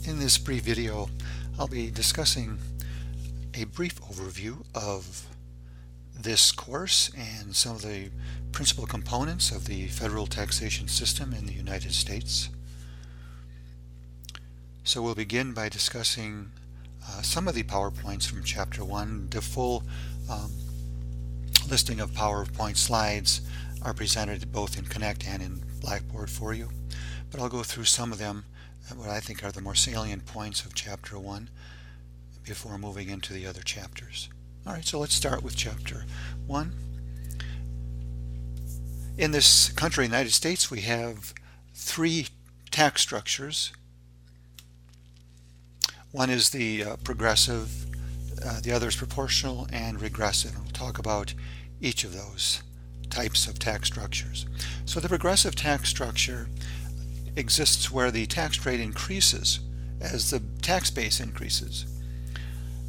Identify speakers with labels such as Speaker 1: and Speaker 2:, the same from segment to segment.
Speaker 1: In this brief video, I'll be discussing a brief overview of this course and some of the principal components of the federal taxation system in the United States. So we'll begin by discussing some of the PowerPoints from Chapter 1. The full listing of PowerPoint slides are presented both in Connect and in Blackboard for you, but I'll go through some of them, what I think are the more salient points of Chapter 1 before moving into the other chapters. Alright, so let's start with Chapter 1. In this country, United States, we have three tax structures. One is the progressive, the other is proportional and regressive, and we'll talk about each of those types of tax structures. So the progressive tax structure exists where the tax rate increases as the tax base increases,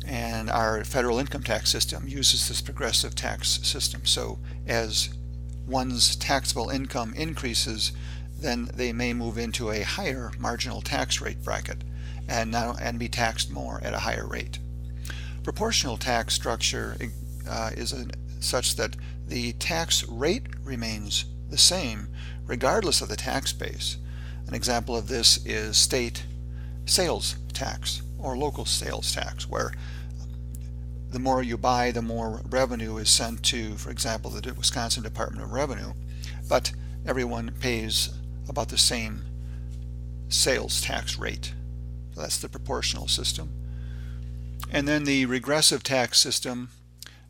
Speaker 1: and our federal income tax system uses this progressive tax system. So as one's taxable income increases, then they may move into a higher marginal tax rate bracket and be taxed more at a higher rate. Proportional tax structure is such that the tax rate remains the same regardless of the tax base. An example of this is state sales tax or local sales tax, where the more you buy, the more revenue is sent to, for example, the Wisconsin Department of Revenue, but everyone pays about the same sales tax rate. So that's the proportional system. And then the regressive tax system.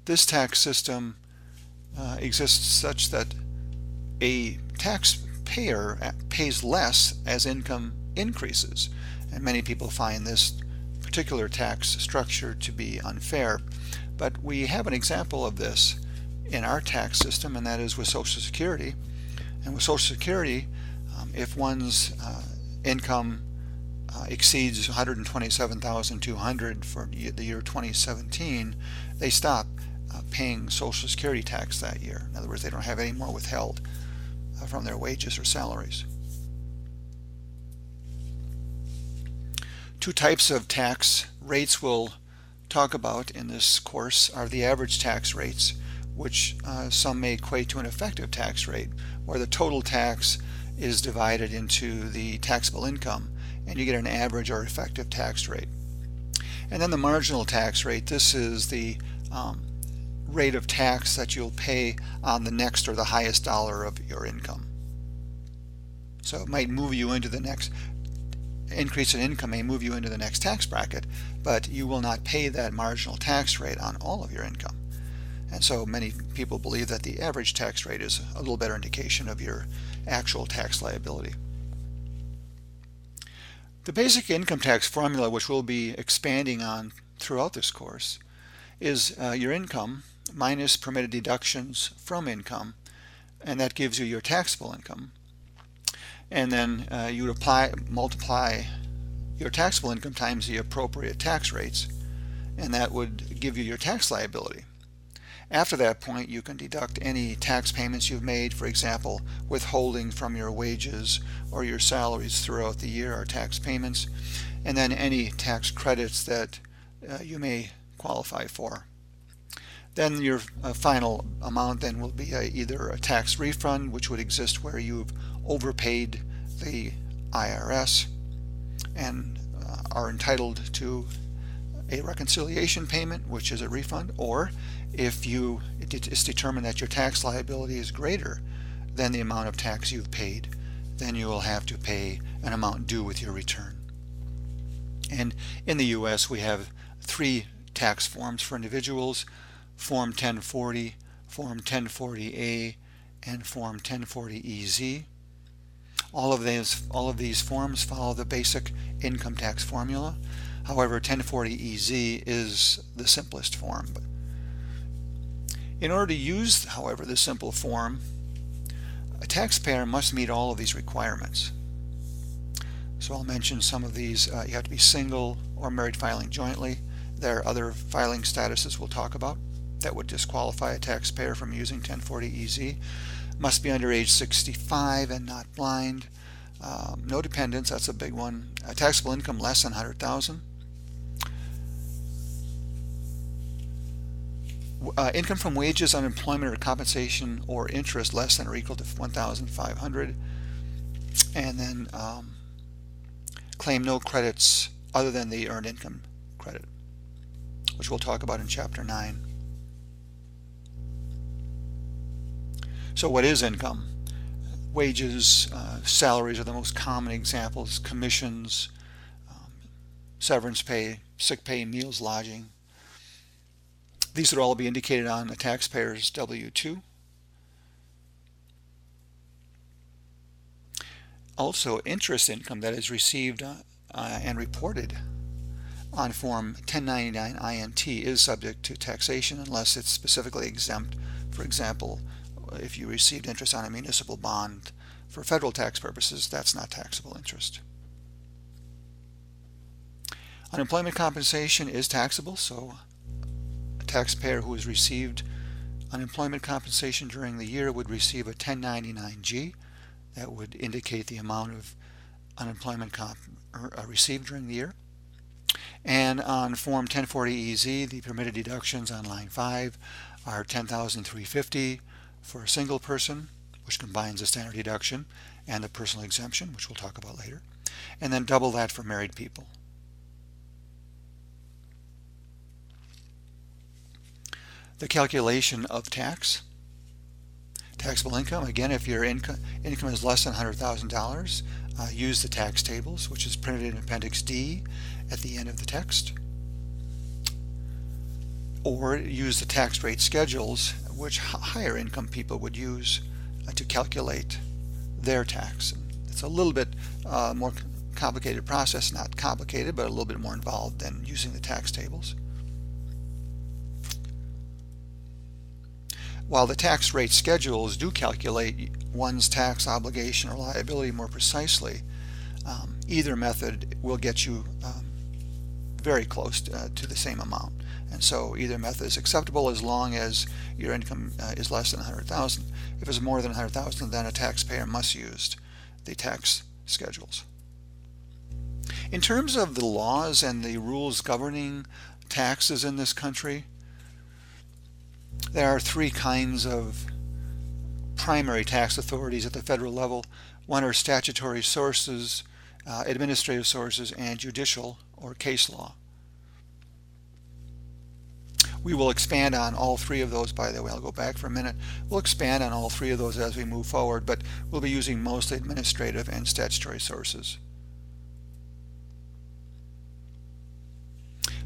Speaker 1: This tax system exists such that a taxpayer pays less as income increases, and many people find this particular tax structure to be unfair. But we have an example of this in our tax system, and that is with Social Security. And with Social Security, if one's income exceeds $127,200 for the year 2017, they stop paying Social Security tax that year. In other words, they don't have any more withheld from their wages or salaries. Two types of tax rates we'll talk about in this course are the average tax rates, which some may equate to an effective tax rate, where the total tax is divided into the taxable income and you get an average or effective tax rate. And then the marginal tax rate. This is the rate of tax that you'll pay on the next or the highest dollar of your income. So it might move you into the next increase in income, may move you into the next tax bracket, but you will not pay that marginal tax rate on all of your income. And so many people believe that the average tax rate is a little better indication of your actual tax liability. The basic income tax formula, which we'll be expanding on throughout this course, is your income minus permitted deductions from income, and that gives you your taxable income. And then you would multiply your taxable income times the appropriate tax rates, and that would give you your tax liability. After that point, you can deduct any tax payments you've made, for example, withholding from your wages or your salaries throughout the year are tax payments, and then any tax credits that you may qualify for. Then your final amount then will be either a tax refund, which would exist where you've overpaid the IRS and are entitled to a reconciliation payment, which is a refund, or if it's determined that your tax liability is greater than the amount of tax you've paid, then you will have to pay an amount due with your return. And in the US, we have three tax forms for individuals: Form 1040, Form 1040A, and Form 1040EZ. All of these forms follow the basic income tax formula. However, 1040EZ is the simplest form. In order to use, however, the simple form, a taxpayer must meet all of these requirements. So I'll mention some of these. You have to be single or married filing jointly. There are other filing statuses we'll talk about that would disqualify a taxpayer from using 1040EZ. Must be under age 65 and not blind. No dependents, that's a big one. Taxable income less than 100,000. Income from wages, unemployment, or compensation or interest less than or equal to 1,500. And then claim no credits other than the earned income credit, which we'll talk about in Chapter 9. So what is income? Wages, salaries are the most common examples, commissions, severance pay, sick pay, meals, lodging. These would all be indicated on the taxpayer's W-2. Also, interest income that is received and reported on Form 1099 INT is subject to taxation unless it's specifically exempt. For example, if you received interest on a municipal bond for federal tax purposes, that's not taxable interest. Unemployment compensation is taxable, so a taxpayer who has received unemployment compensation during the year would receive a 1099-G. That would indicate the amount of unemployment received during the year. And on Form 1040-EZ, the permitted deductions on line 5 are $10,350 for a single person, which combines the standard deduction and the personal exemption, which we'll talk about later, and then double that for married people. The calculation of tax. Taxable income, again, if your income is less than $100,000, use the tax tables, which is printed in Appendix D at the end of the text. Or use the tax rate schedules, which higher income people would use to calculate their tax. It's a little bit more complicated process, not complicated, but a little bit more involved than using the tax tables. While the tax rate schedules do calculate one's tax obligation or liability more precisely, either method will get you very close to the same amount. And so either method is acceptable as long as your income is less than 100,000. If it's more than 100,000, then a taxpayer must use the tax schedules. In terms of the laws and the rules governing taxes in this country, there are three kinds of primary tax authorities at the federal level. One are statutory sources, administrative sources, and judicial or case law. We will expand on all three of those, by the way. I'll go back for a minute. We'll expand on all three of those as we move forward, but we'll be using mostly administrative and statutory sources.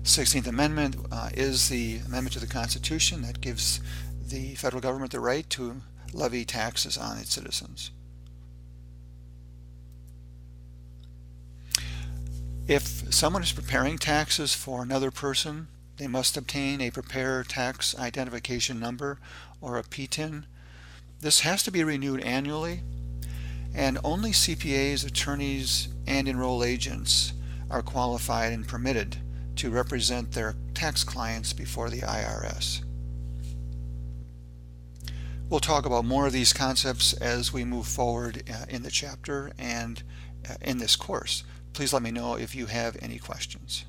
Speaker 1: 16th Amendment is the amendment to the Constitution that gives the federal government the right to levy taxes on its citizens. If someone is preparing taxes for another person, they must obtain a preparer tax identification number, or a PTIN. This has to be renewed annually, and only CPAs, attorneys, and enrolled agents are qualified and permitted to represent their tax clients before the IRS. We'll talk about more of these concepts as we move forward in the chapter and in this course. Please let me know if you have any questions.